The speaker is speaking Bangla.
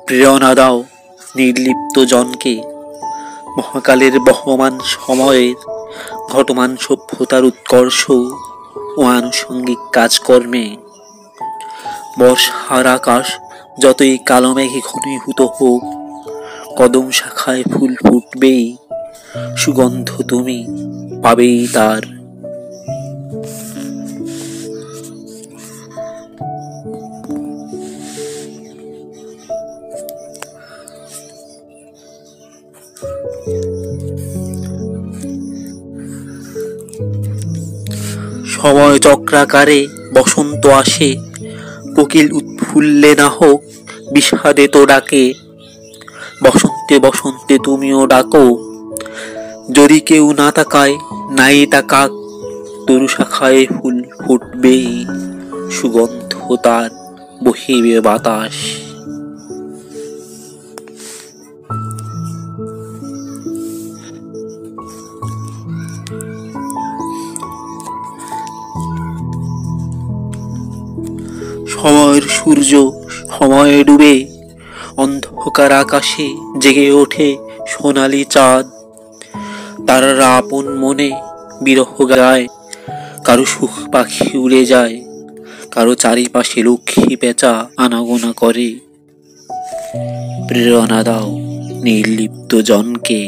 প্রেরণা দাও নির্লিপ্ত জনকে, মহাকালের বহমান সময়ের ঘটমান সভ্যতার উৎকর্ষ ও আনুষঙ্গিক কাজকর্মে। বর্ষার আকাশ যতই কালো মেঘে ঘনীভূত হোক, কদম শাখায় ফুল ফুটবেই, সুগন্ধ তুমি পাবেই তার। সময় চক্রাকারে বসন্ত আসে, কোকিল উৎফুল্লে না হোক বিষাদে তো ডাকে। বসন্তে বসন্তে তুমিও ডাকো, যদি কেউ না তাকায় নাই তাকাক, তরু শাখায় ফুল ফুটবেই, সুগন্ধ তার বহিবে বাতাস। সময়ের সূর্য সময়ে ডুবে, অন্ধকার আকাশে জেগে ওঠে সোনালি চাঁদ। তারারা আপন মনে বিরহ গায়, কারো সুখ পাখি উড়ে যায়, কারো চারিপাশে লক্ষ্মী পেঁচা আনাগোনা করে। প্রেরণা দাও নির্লিপ্ত জনকে।